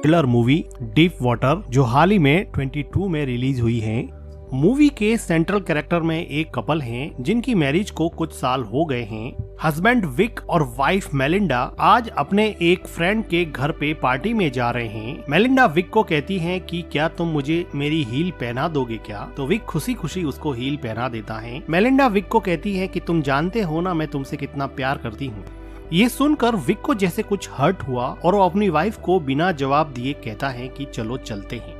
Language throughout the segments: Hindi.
थ्रिलर मूवी डीप वाटर, जो हाल ही में 22 में रिलीज हुई है। मूवी के सेंट्रल कैरेक्टर में एक कपल हैं जिनकी मैरिज को कुछ साल हो गए हैं। हस्बैंड विक और वाइफ मेलिंडा आज अपने एक फ्रेंड के घर पे पार्टी में जा रहे हैं। मेलिंडा विक को कहती है कि क्या तुम मुझे मेरी हील पहना दोगे क्या? तो विक खुशी खुशी उसको हील पहना देता है। मेलिंडा विक को कहती है कि तुम जानते हो ना मैं तुमसे कितना प्यार करती हूँ। ये सुनकर विक को जैसे कुछ हर्ट हुआ और वो अपनी वाइफ को बिना जवाब दिए कहता है कि चलो चलते हैं।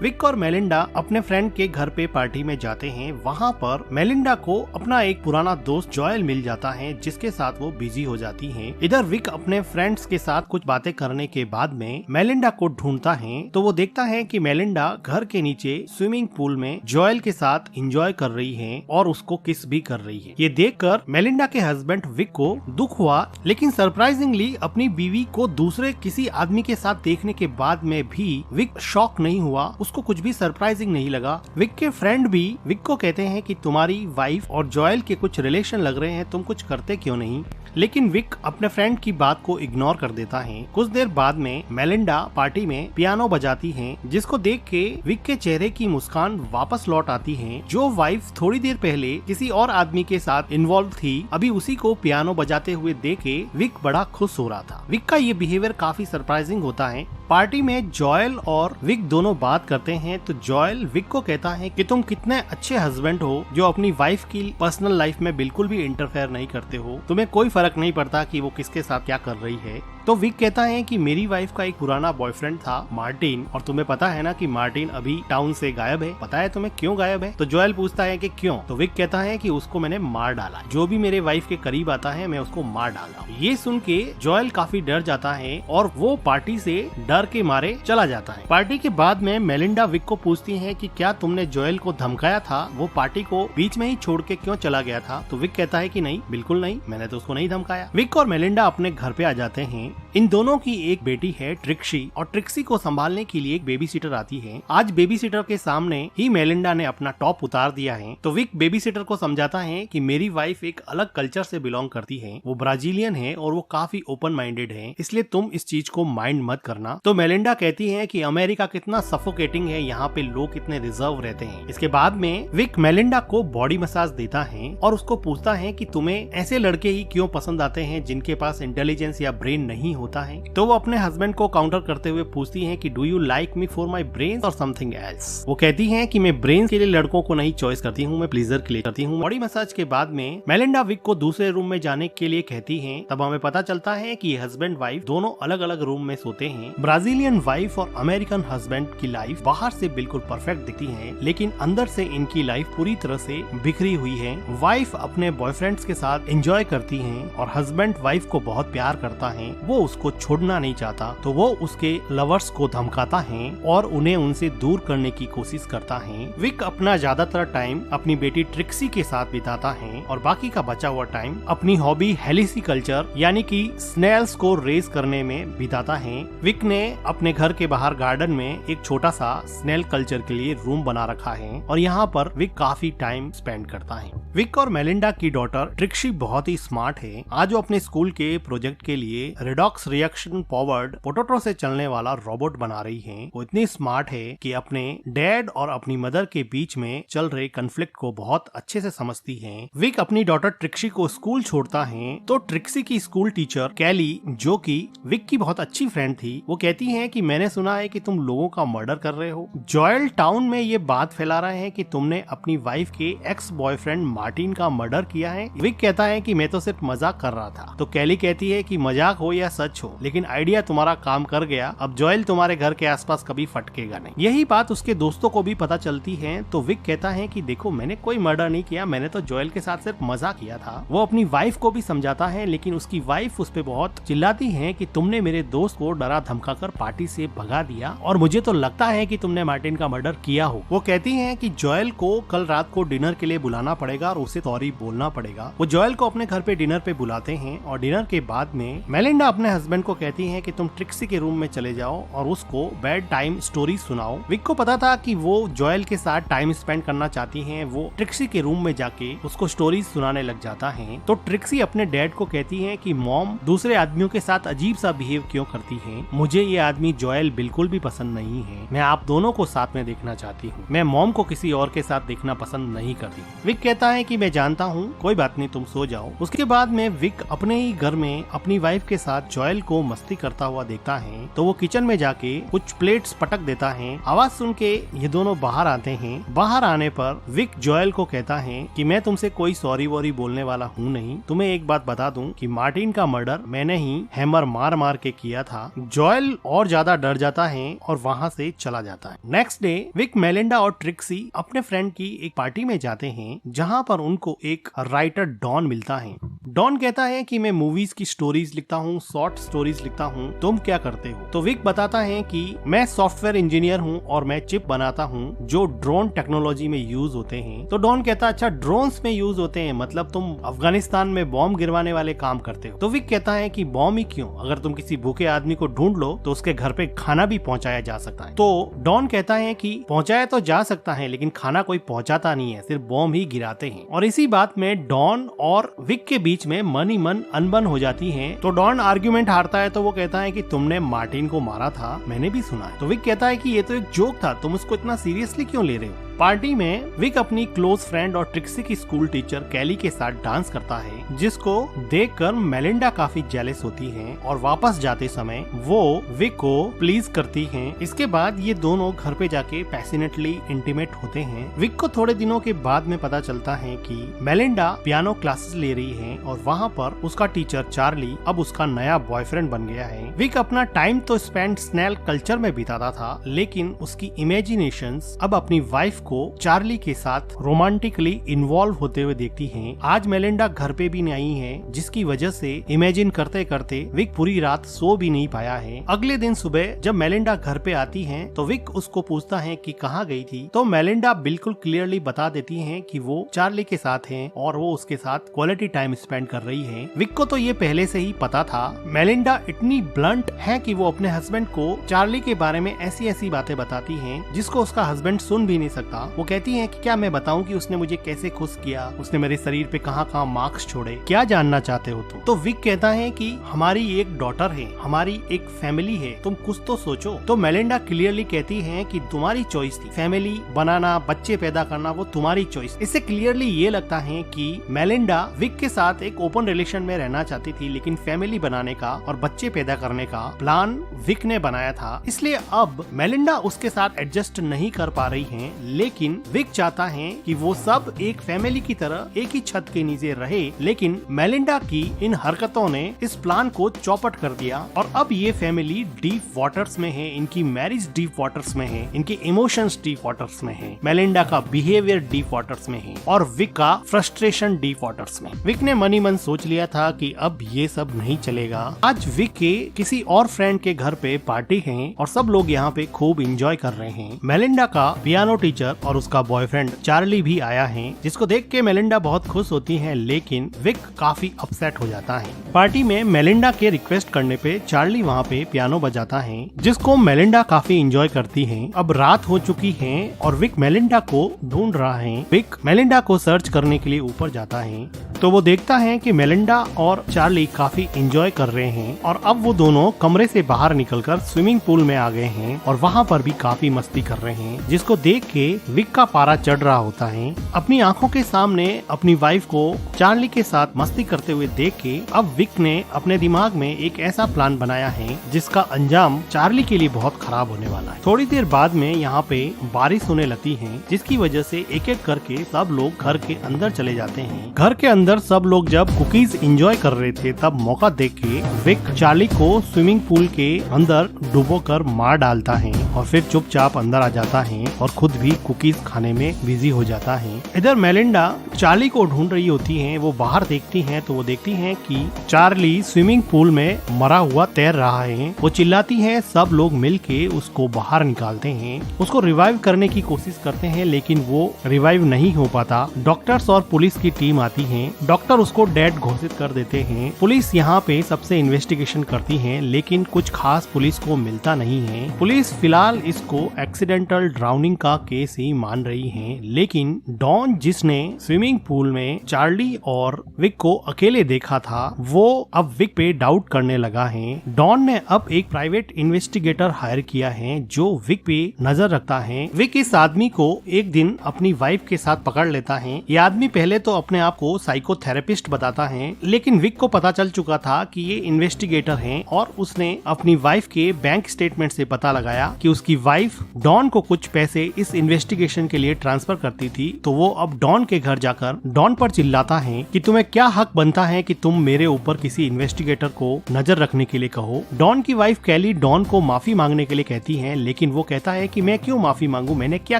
विक और मेलिंडा अपने फ्रेंड के घर पे पार्टी में जाते हैं। वहाँ पर मेलिंडा को अपना एक पुराना दोस्त जॉयल मिल जाता है जिसके साथ वो बिजी हो जाती हैं। इधर विक अपने फ्रेंड्स के साथ कुछ बातें करने के बाद में मेलिंडा को ढूंढता है तो वो देखता है कि मेलिंडा घर के नीचे स्विमिंग पूल में जॉयल के साथ एंजॉय कर रही है और उसको किस भी कर रही है। ये देखकर मेलिंडा के हस्बैंड विक को दुख हुआ, लेकिन सरप्राइजिंगली अपनी बीवी को दूसरे किसी आदमी के साथ देखने के बाद में भी विक शॉक नहीं हुआ, उसको कुछ भी सरप्राइजिंग नहीं लगा। विक के फ्रेंड भी विक को कहते हैं कि तुम्हारी वाइफ और जॉयल के कुछ रिलेशन लग रहे हैं, तुम कुछ करते क्यों नहीं? लेकिन विक अपने फ्रेंड की बात को इग्नोर कर देता है। कुछ देर बाद में मेलिंडा पार्टी में पियानो बजाती है, जिसको देख के विक के चेहरे की मुस्कान वापस लौट आती है। जो वाइफ थोड़ी देर पहले किसी और आदमी के साथ इन्वॉल्व थी, अभी उसी को पियानो बजाते हुए देख के विक बड़ा खुश हो रहा था। विक का ये बिहेवियर काफी सरप्राइजिंग होता है। पार्टी में जॉयल और विक दोनों बात करते हैं तो जॉयल विक को कहता है कि तुम कितने अच्छे हस्बैंड हो जो अपनी वाइफ की पर्सनल लाइफ में बिल्कुल भी इंटरफेयर नहीं करते हो, तुम्हें कोई फर्क नहीं पड़ता कि वो किसके साथ क्या कर रही है। तो विक कहता है कि मेरी वाइफ का एक पुराना बॉयफ्रेंड था मार्टिन, और तुम्हें पता है ना कि मार्टिन अभी टाउन से गायब है। पता है तुम्हें क्यों गायब है? तो जॉयल पूछता है कि क्यों? तो विक कहता है कि उसको मैंने मार डाला, जो भी मेरे वाइफ के करीब आता है मैं उसको मार डालता हूँ। ये सुन के जॉयल काफी डर जाता है और वो पार्टी से डर के मारे चला जाता है। पार्टी के बाद में मेलिंडा विक को पूछती है कि क्या तुमने जॉयल को धमकाया था, वो पार्टी को बीच में ही छोड़ के क्यों चला गया था? तो विक कहता है कि नहीं, बिल्कुल नहीं, मैंने तो उसको नहीं धमकाया। विक और मेलिंडा अपने घर पे आ जाते हैं। इन दोनों की एक बेटी है ट्रिक्सी, और ट्रिक्सी को संभालने के लिए एक बेबी सीटर आती है। आज बेबी सीटर के सामने ही मेलिंडा ने अपना टॉप उतार दिया है। तो विक बेबी सीटर को समझाता है कि मेरी वाइफ एक अलग कल्चर से बिलोंग करती है, वो ब्राजीलियन है और वो काफी ओपन माइंडेड है, इसलिए तुम इस चीज को माइंड मत करना। तो मेलिंडा कहती है कि अमेरिका कितना सफोकेटिंग है, यहाँ पे लोग कितने रिजर्व रहते हैं। इसके बाद में विक मेलिंडा को बॉडी मसाज देता है और उसको पूछता है कि तुम्हें ऐसे लड़के ही क्यों पसंद आते हैं जिनके पास इंटेलिजेंस या ब्रेन नहीं होता है। तो वो अपने हस्बैंड को काउंटर करते हुए पूछती है कि do you like me for my brain और समथिंग एल्स? वो कहती है कि मैं ब्रेन के लिए लड़कों को नहीं चॉइस करती हूँ, मैं प्लीजर के लिए करती हूँ। बॉडी मसाज के बाद में मेलिंडा विक को दूसरे रूम में जाने के लिए कहती है। तब हमें पता चलता है कि हस्बैंड वाइफ दोनों अलग अलग रूम में सोते हैं। ब्राजीलियन वाइफ और अमेरिकन हस्बैंड की लाइफ बाहर से बिल्कुल परफेक्ट दिखती है, लेकिन अंदर से इनकी लाइफ पूरी तरह से बिखरी हुई है। वाइफ अपने बॉयफ्रेंड्स के साथ एंजॉय करती है और हस्बैंड वाइफ को बहुत प्यार करता है, वो उसको छोड़ना नहीं चाहता, तो वो उसके लवर्स को धमकाता है और उन्हें उनसे दूर करने की कोशिश करता है। विक अपना ज्यादातर टाइम अपनी बेटी ट्रिक्सी के साथ बिताता है और बाकी का बचा हुआ टाइम अपनी हॉबी हेलिसिकल्चर यानी कि स्नेल्स को रेस करने में बिताता है। विक ने अपने घर के बाहर गार्डन में एक छोटा सा स्नेल कल्चर के लिए रूम बना रखा है और यहाँ पर विक काफी टाइम स्पेंड करता है। विक और मेलिंडा की डॉटर ट्रिक्सी बहुत ही स्मार्ट है। आज वो अपने स्कूल के प्रोजेक्ट के लिए रेडॉक्स रिएक्शन फॉरवर्ड पोटैटो से चलने वाला रोबोट बना रही है। वो इतनी स्मार्ट है कि अपने डैड और अपनी मदर के बीच में चल रहे कन्फ्लिक्ट को बहुत अच्छे से समझती है। विक अपनी डॉटर ट्रिक्सी को स्कूल छोड़ता है तो ट्रिक्सी की स्कूल टीचर कैली, जो कि विक की बहुत अच्छी फ्रेंड थी, वो कहती है कि मैंने सुना है कि तुम लोगों का मर्डर कर रहे हो। जॉयल टाउन में ये बात फैला रहे हैं कि तुमने अपनी वाइफ के एक्स बॉयफ्रेंड मार्टिन का मर्डर किया है। विक कहता है कि मैं तो सिर्फ मजाक कर रहा था। तो कैली कहती है कि मजाक हो या सच हो, लेकिन आइडिया तुम्हारा काम कर गया, अब जॉयल तुम्हारे घर के आसपास कभी फटकेगा नहीं। यही बात उसके दोस्तों को भी पता चलती है तो विक कहता है कि देखो मैंने कोई मर्डर नहीं किया, मैंने तो जॉयल के साथ सिर्फ मजाक किया था। वो अपनी वाइफ को भी समझाता है, लेकिन उसकी वाइफ उस पे बहुत चिल्लाती है कि तुमने मेरे दोस्त को डरा धमका कर पार्टी से भगा दिया और मुझे तो लगता है कि तुमने मार्टिन का मर्डर किया हो। वो कहती है कि जॉयल को कल रात को डिनर के लिए बुलाना पड़ेगा और उसे सॉरी बोलना पड़ेगा। वो जॉयल को अपने घर पे डिनर पे बुलाते हैं और डिनर के बाद में मेलिंडा अपने हस्बैंड को कहती है कि तुम ट्रिक्सी के रूम में चले जाओ और उसको बेड टाइम स्टोरी सुनाओ। विक को पता था कि वो जोएल के साथ टाइम स्पेंड करना चाहती हैं। वो ट्रिक्सी के रूम में जाके उसको स्टोरीज सुनाने लग जाता है। तो ट्रिक्सी अपने डैड को कहती है कि मॉम दूसरे आदमियों के साथ अजीब सा बिहेव क्यों करती है, मुझे ये आदमी जोएल बिल्कुल भी पसंद नहीं है, मैं आप दोनों को साथ में देखना चाहती हूँ, मैं मॉम को किसी और के साथ देखना पसंद नहीं करती। विक कहता है कि मैं जानता हूँ, कोई बात नहीं, तुम सो जाओ। उसके बाद में विक अपने ही घर में अपनी वाइफ के साथ जोएल को मस्ती करता हुआ देखता है। तो वो किचन में जाके कुछ प्लेट्स पटक देता है। आवाज सुन के ये दोनों बाहर आते हैं। बाहर आने पर विक जोएल को कहता है कि मैं तुमसे कोई सॉरी वॉरी बोलने वाला हूँ नहीं, तुम्हें एक बात बता दूं कि मार्टिन का मर्डर मैंने ही हैमर मार मार के किया था। जोएल और ज्यादा डर जाता है और वहाँ से चला जाता है। नेक्स्ट डे विक, मेलिंडा और ट्रिक्सी अपने फ्रेंड की एक पार्टी में जाते हैं, जहाँ पर उनको एक राइटर डॉन मिलता है। डॉन कहता है कि मैं मूवीज की स्टोरीज लिखता हूँ, शॉर्ट स्टोरीज लिखता हूँ, तुम क्या करते हो? तो विक बताता है कि मैं सॉफ्टवेयर इंजीनियर हूँ और मैं चिप बनाता हूँ जो ड्रोन टेक्नोलॉजी में यूज होते हैं। तो डॉन कहता, अच्छा ड्रोन्स में यूज होते हैं, मतलब तुम अफगानिस्तान में बॉम्ब गिरवाने वाले काम करते हो? तो विक कहता है कि बॉम्ब ही क्यों, अगर तुम किसी भूखे आदमी को ढूंढ लो तो उसके घर पे खाना भी पहुंचाया जा सकता है। तो डॉन कहता है कि पहुंचाया तो जा सकता है लेकिन खाना कोई पहुंचाता नहीं है, सिर्फ बॉम्ब ही गिराते हैं। और इसी बात में डॉन और विक के बीच में मन ही मन अनबन हो जाती है। तो डॉन आर्ग्यूमेंट हारता है। तो वो कहता है कि तुमने मार्टिन को मारा था, मैंने भी सुना है। तो विक कहता है कि ये तो एक जोक था, तुम उसको इतना सीरियसली क्यों ले रहे हो? पार्टी में विक अपनी क्लोज फ्रेंड और ट्रिक्सी की स्कूल टीचर कैली के साथ डांस करता है, जिसको देखकर मेलिंडा काफी जेलस होती है और वापस जाते समय वो विक को प्लीज करती हैं। इसके बाद ये दोनों घर पे जाके पैशनेटली इंटीमेट होते हैं। विक को थोड़े दिनों के बाद में पता चलता है कि मेलिंडा पियानो क्लासेस ले रही है और वहाँ पर उसका टीचर चार्ली अब उसका नया बॉयफ्रेंड बन गया है। विक अपना टाइम तो स्पेंड स्नेल कल्चर में बिताता था, लेकिन उसकी इमेजिनेशंस अब अपनी वाइफ को चार्ली के साथ रोमांटिकली इन्वॉल्व होते हुए देखती हैं। आज मेलिंडा घर पे भी नहीं है, जिसकी वजह से इमेजिन करते करते विक पूरी रात सो भी नहीं पाया है। अगले दिन सुबह जब मेलिंडा घर पे आती है तो विक उसको पूछता है कि कहाँ गई थी। तो मेलिंडा बिल्कुल क्लियरली बता देती है कि वो चार्ली के साथ है और वो उसके साथ क्वालिटी टाइम स्पेंड कर रही है। विक को तो ये पहले से ही पता था। मेलिंडा इतनी ब्लंट है कि वो अपने हस्बैंड को चार्ली के बारे में ऐसी ऐसी बातें बताती है जिसको उसका हस्बैंड सुन भी नहीं सकता। वो कहती है कि क्या मैं बताऊं कि उसने मुझे कैसे खुश किया, उसने मेरे शरीर पे कहाँ कहाँ मार्क्स छोड़े, क्या जानना चाहते हो तुम? तो विक कहता है कि हमारी एक डॉटर है, हमारी एक फैमिली है, तुम कुछ तो सोचो। तो मेलिंडा क्लियरली कहती है कि तुम्हारी चॉइस थी, फैमिली बनाना, बच्चे पैदा करना वो तुम्हारी चॉइस। इससे क्लियरली ये लगता है कि मेलिंडा विक के साथ एक ओपन रिलेशन में रहना चाहती थी, लेकिन फैमिली बनाने का और बच्चे पैदा करने का प्लान विक ने बनाया था। इसलिए अब मेलिंडा उसके साथ एडजस्ट नहीं कर पा रही है, लेकिन विक चाहता है कि वो सब एक फैमिली की तरह एक ही छत के नीचे रहे। लेकिन मेलिंडा की इन हरकतों ने इस प्लान को चौपट कर दिया और अब ये फैमिली डीप वाटर्स में है, इनकी मैरिज डीप वाटर्स में है, इनके इमोशंस डीप वाटर्स में है, मेलिंडा का बिहेवियर डीप वाटर्स में है और विक का फ्रस्ट्रेशन डीप वाटर्स में। विक ने मनी मन सोच लिया था कि अब ये सब नहीं चलेगा। आज विक के किसी और फ्रेंड के घर पे पार्टी है और सब लोग यहाँ पे खूब एंजॉय कर रहे हैं। मेलिंडा का पियानो टीचर और उसका बॉयफ्रेंड चार्ली भी आया है, जिसको देख के मेलिंडा बहुत खुश होती है, लेकिन विक काफी अपसेट हो जाता है। पार्टी में मेलिंडा के रिक्वेस्ट करने पे चार्ली वहाँ पे पियानो बजाता है, जिसको मेलिंडा काफी एंजॉय करती है। अब रात हो चुकी है और विक मेलिंडा को ढूंढ रहा है। विक मेलिंडा को सर्च करने के लिए ऊपर जाता है तो वो देखता है कि मेलिंडा और चार्ली काफी एंजॉय कर रहे हैं और अब वो दोनों कमरे से बाहर निकलकर स्विमिंग पूल में आ गए हैं और वहाँ पर भी काफी मस्ती कर रहे हैं, जिसको देख के विक का पारा चढ़ रहा होता है। अपनी आंखों के सामने अपनी वाइफ को चार्ली के साथ मस्ती करते हुए देख के अब विक ने अपने दिमाग में एक ऐसा प्लान बनाया है जिसका अंजाम चार्ली के लिए बहुत खराब होने वाला है। थोड़ी देर बाद में यहाँ पे बारिश होने लगती है, जिसकी वजह से एक एक करके सब लोग घर के अंदर चले जाते हैं। घर के अंदर सब लोग जब कुकीज एंजॉय कर रहे थे तब मौका देख के विक चार्ली को स्विमिंग पूल के अंदर डुबोकर मार डालता है और फिर चुपचाप अंदर आ जाता है और खुद भी कुकीज खाने में बिजी हो जाता है। इधर मेलिंडा चार्ली को ढूंढ रही होती है। वो बाहर देखती है तो वो देखती है कि चार्ली स्विमिंग पूल में मरा हुआ तैर रहा है। वो चिल्लाती है, सब लोग मिलके उसको बाहर निकालते हैं, उसको रिवाइव करने की कोशिश करते हैं लेकिन वो रिवाइव नहीं हो पाता। डॉक्टर्स और पुलिस की टीम आती है। डॉक्टर उसको डेड घोषित कर देते हैं। पुलिस यहाँ पे सबसे इन्वेस्टिगेशन करती है लेकिन कुछ खास पुलिस को मिलता नहीं है। पुलिस फिलहाल इसको एक्सीडेंटल ड्राउनिंग का केस ही मान रही है, लेकिन डॉन जिसने स्विमिंग पूल में चार्ली और विक को अकेले देखा था वो अब विक पे डाउट करने लगा है। डॉन ने अब एक प्राइवेट इन्वेस्टिगेटर हायर किया है जो विक पे नजर रखता है। विक इस आदमी को एक दिन अपनी वाइफ के साथ पकड़ लेता है। ये आदमी पहले तो अपने आप को साइकोथेरेपिस्ट बताता है लेकिन विक को पता चल चुका था कि ये इन्वेस्टिगेटर है और उसने अपनी वाइफ के बैंक स्टेटमेंट से पता लगाया कि उसकी वाइफ डॉन को कुछ पैसे इस इन्वेस्टिगेशन के लिए ट्रांसफर करती थी। तो वो अब डॉन के घर जाकर डॉन पर चिल्लाता है कि तुम्हें क्या हक बनता है कि तुम मेरे ऊपर किसी इन्वेस्टिगेटर को नजर रखने के लिए कहो। डॉन की वाइफ कैली डॉन को माफी मांगने के लिए कहती है लेकिन वो कहता है कि मैं क्यों माफी मांगू, मैंने क्या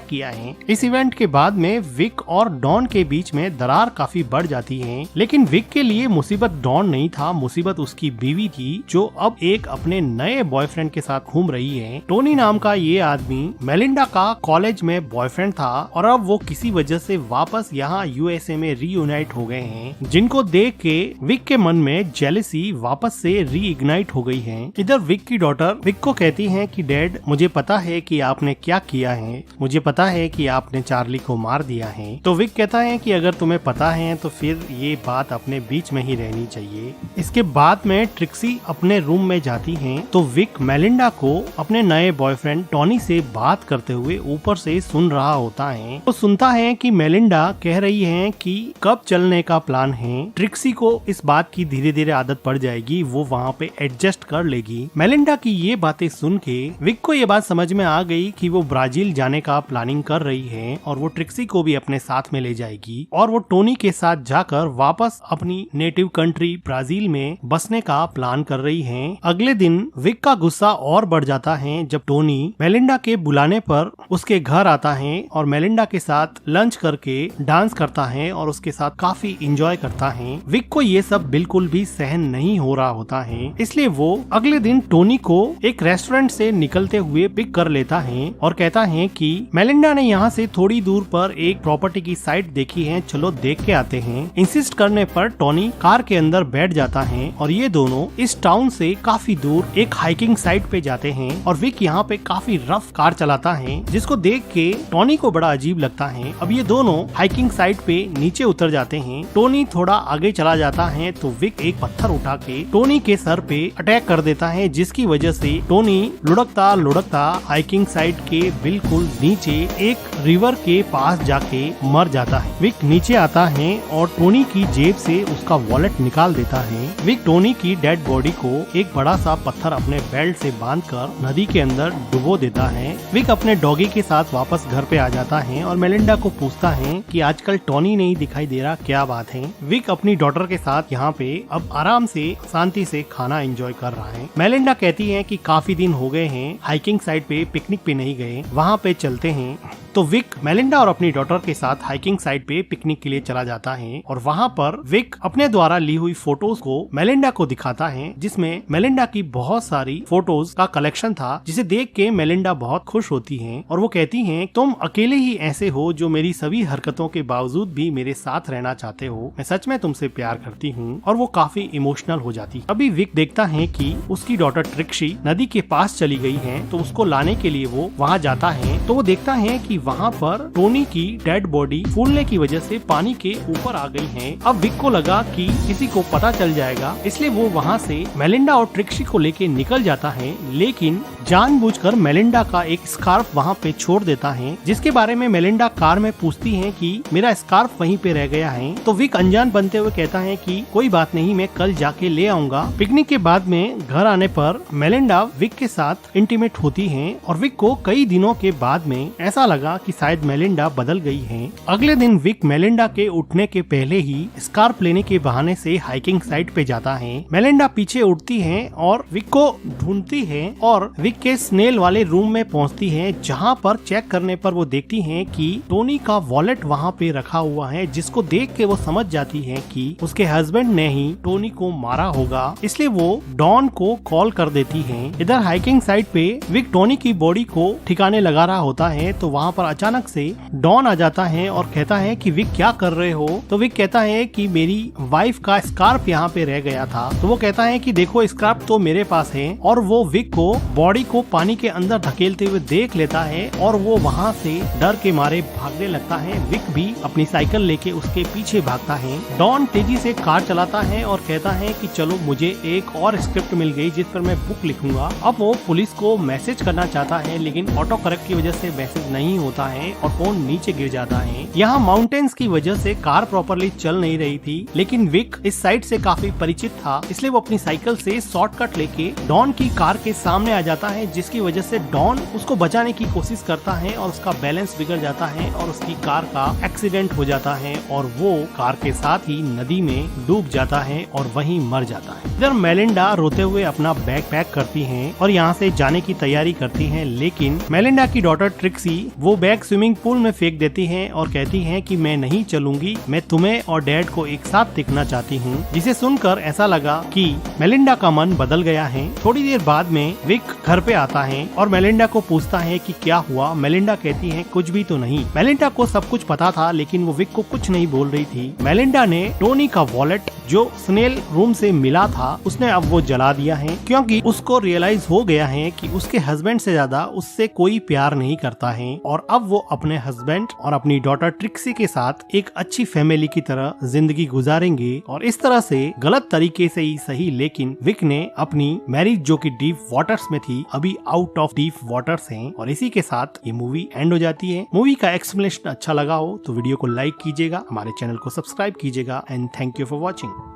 किया है। इस इवेंट के बाद में विक और डॉन के बीच में दरार काफी बढ़ जाती है लेकिन विक के लिए मुसीबत डॉन नहीं था, मुसीबत उसकी बीवी थी जो अब एक अपने नए बॉयफ्रेंड के साथ घूम रही है। टोनी नाम का ये आदमी मेलिंडा का कॉलेज में बॉयफ्रेंड था और अब वो किसी वजह से वापस यहाँ यूएसए में रीयूनाइट हो गए हैं, जिनको देख के विक के मन में जेलसी वापस से रीइग्नाइट हो गई है। इधर विक की डॉटर विक को कहती है कि डैड मुझे पता है कि आपने क्या किया है, मुझे पता है कि आपने चार्ली को मार दिया है। तो विक कहता है कि अगर तुम्हें पता है तो फिर ये बात अपने बीच में ही रहनी चाहिए। इसके बाद में ट्रिक्सी अपने रूम में जाती है तो विक मेलिंडा को अपने नए बॉयफ्रेंड टॉनी से बात करते हुए ऊपर से सुन रहा होता है। वो सुनता है कि मेलिंडा कह रही है कि कब चलने का प्लान है। ट्रिक्सी को इस बात की धीरे धीरे आदत पड़ जाएगी, वो वहाँ पे एडजस्ट कर लेगी। मेलिंडा की ये बातें सुन के विक को ये बात समझ में आ गई कि वो ब्राजील जाने का प्लानिंग कर रही है और वो ट्रिक्सी को भी अपने साथ में ले जाएगी और वो टोनी के साथ जाकर वापस अपनी नेटिव कंट्री ब्राजील में बसने का प्लान कर रही है। अगले दिन विक का गुस्सा और बढ़ जाता है जब टोनी मेलिंडा के बुलाने पर उसके घर आता है और मेलिंडा के साथ लंच करके डांस करता है और उसके साथ काफी एंजॉय करता है। विक को ये सब बिल्कुल भी सहन नहीं हो रहा होता है, इसलिए वो अगले दिन टोनी को एक रेस्टोरेंट से निकलते हुए पिक कर लेता है और कहता है कि मेलिंडा ने यहाँ से थोड़ी दूर पर एक प्रॉपर्टी की साइट देखी है, चलो देख के आते हैं। इंसिस्ट करने पर टोनी कार के अंदर बैठ जाता है और ये दोनों इस टाउन से काफी दूर एक हाइकिंग साइट पे जाते हैं और विक यहाँ पे काफी रफ कार चलाता है जिसको देख के टोनी को बड़ा अजीब लगता है। अब ये दोनों हाइकिंग साइट पे नीचे उतर जाते हैं। टोनी थोड़ा आगे चला जाता है तो विक एक पत्थर उठा के टोनी के सर पे अटैक कर देता है जिसकी वजह से टोनी लुढ़कता लुढ़कता हाइकिंग साइट के बिल्कुल नीचे एक रिवर के पास जाके मर जाता है। विक नीचे आता है और टोनी की जेब से उसका वॉलेट निकाल देता है। विक टोनी की डेड बॉडी को एक बड़ा सा पत्थर अपने बेल्ट से बांधकर नदी के अंदर डुबो देता है। विक अपने डॉगी के साथ वापस घर पे आ जाता है और मेलिंडा को पूछता है कि आजकल टोनी नहीं दिखाई दे रहा, क्या बात है। विक अपनी डॉटर के साथ यहाँ पे अब आराम से शांति से खाना एंजॉय कर रहा है। मेलिंडा कहती है कि काफी दिन हो गए हैं हाइकिंग साइट पे पिकनिक पे नहीं गए, वहाँ पे चलते हैं। तो विक मेलिंडा और अपनी डॉटर के साथ हाइकिंग साइट पे पिकनिक के लिए चला जाता है और वहाँ पर विक अपने द्वारा ली हुई फोटोज को मेलिंडा को दिखाता है जिसमें मेलिंडा की बहुत सारी फोटोज का कलेक्शन था जिसे देख के मेलिंडा बहुत खुश होती है और वो कहती हैं तुम अकेले ही ऐसे हो जो मेरी सभी हरकतों के बावजूद भी मेरे साथ रहना चाहते हो, मैं सच में तुमसे प्यार करती हूँ। और वो काफी इमोशनल हो जाती है। अभी विक देखता है कि उसकी डॉटर ट्रिक्सी नदी के पास चली गई है तो उसको लाने के लिए वो वहाँ जाता है तो वो देखता है कि वहाँ पर टोनी की डेड बॉडी फूलने की वजह से पानी के ऊपर आ गई है। अब विक को लगा कि किसी को पता चल जाएगा, इसलिए वो वहाँ से मेलिंडा और ट्रिक्सी को लेके निकल जाता है, लेकिन जानबूझकर मेलिंडा का एक स्कार्फ वहाँ पे छोड़ देता है जिसके बारे में मेलिंडा कार में पूछती है कि मेरा स्कार्फ वहीं पे रह गया है। तो विक अनजान बनते हुए कहता है कि कोई बात नहीं, मैं कल जाके ले आऊंगा। पिकनिक के बाद में घर आने पर मेलिंडा विक के साथ इंटीमेट होती है और विक को कई दिनों के बाद में ऐसा लगा कि शायद मेलिंडा बदल गई है। अगले दिन विक मेलिंडा के उठने के पहले ही स्कार्फ लेने के बहाने से हाइकिंग साइट पे जाता है। मेलिंडा पीछे उठती है और विक को ढूंढती है और विक विक के स्नेल वाले रूम में पहुंचती हैं, जहां पर चेक करने पर वो देखती हैं कि टोनी का वॉलेट वहां पे रखा हुआ है, जिसको देख के वो समझ जाती है कि उसके हस्बैंड ने ही टोनी को मारा होगा। इसलिए वो डॉन को कॉल कर देती हैं। इधर हाइकिंग साइट पे विक टोनी की बॉडी को ठिकाने लगा रहा होता है, तो वहाँ पर अचानक से डॉन आ जाता है और कहता है कि विक क्या कर रहे हो। तो विक कहता है कि मेरी वाइफ का स्कार्फ यहाँ पे रह गया था। तो वो कहता है कि देखो स्कार्फ तो मेरे पास है, और वो विक को बॉडी को पानी के अंदर धकेलते हुए देख लेता है और वो वहाँ से डर के मारे भागने लगता है। विक भी अपनी साइकिल लेके उसके पीछे भागता है। डॉन तेजी से कार चलाता है और कहता है कि चलो मुझे एक और स्क्रिप्ट मिल गई जिस पर मैं बुक लिखूंगा। अब वो पुलिस को मैसेज करना चाहता है, लेकिन ऑटो करेक्ट की वजह से मैसेज नहीं होता है और फोन नीचे गिर जाता है। यहाँ माउंटेन्स की वजह से कार प्रॉपरली चल नहीं रही थी, लेकिन विक इस साइड से काफी परिचित था, इसलिए वो अपनी साइकिल से शॉर्टकट लेके डॉन की कार के सामने आ जाता है, जिसकी वजह से डॉन उसको बचाने की कोशिश करता है और उसका बैलेंस बिगड़ जाता है और उसकी कार का एक्सीडेंट हो जाता है और वो कार के साथ ही नदी में डूब जाता है और वहीं मर जाता है। इधर मेलिंडा रोते हुए अपना बैग पैक करती हैं और यहाँ से जाने की तैयारी करती हैं, लेकिन मेलिंडा की डॉटर ट्रिक्सी वो बैग स्विमिंग पूल में फेंक देती हैं और कहती हैं कि मैं नहीं चलूंगी, मैं तुम्हें और डैड को एक साथ देखना चाहती हूँ। जिसे सुनकर ऐसा लगा कि मेलिंडा का मन बदल गया है। थोड़ी देर बाद में विक घर पे आता है और मेलिंडा को पूछता है कि क्या हुआ। मेलिंडा कहती है कुछ भी तो नहीं। मेलिंडा को सब कुछ पता था, लेकिन वो विक को कुछ नहीं बोल रही थी। मेलिंडा ने टोनी का वॉलेट जो स्नेल रूम से मिला था उसने अब वो जला दिया है, क्योंकि उसको रियलाइज हो गया है कि उसके हस्बैंड से ज्यादा उससे कोई प्यार नहीं करता है और अब वो अपने हस्बैंड और अपनी डॉटर ट्रिक्सी के साथ एक अच्छी फैमिली की तरह जिंदगी गुजारेंगे। और इस तरह से गलत तरीके से ही सही, लेकिन विक ने अपनी मैरिज जो कि डीप वाटर्स में थी अभी आउट ऑफ डीप वाटर्स है। और इसी के साथ ये मूवी एंड हो जाती है। मूवी का एक्सप्लेनेशन अच्छा लगा हो तो वीडियो को लाइक कीजिएगा, हमारे चैनल को सब्सक्राइब कीजिएगा and thank you for watching.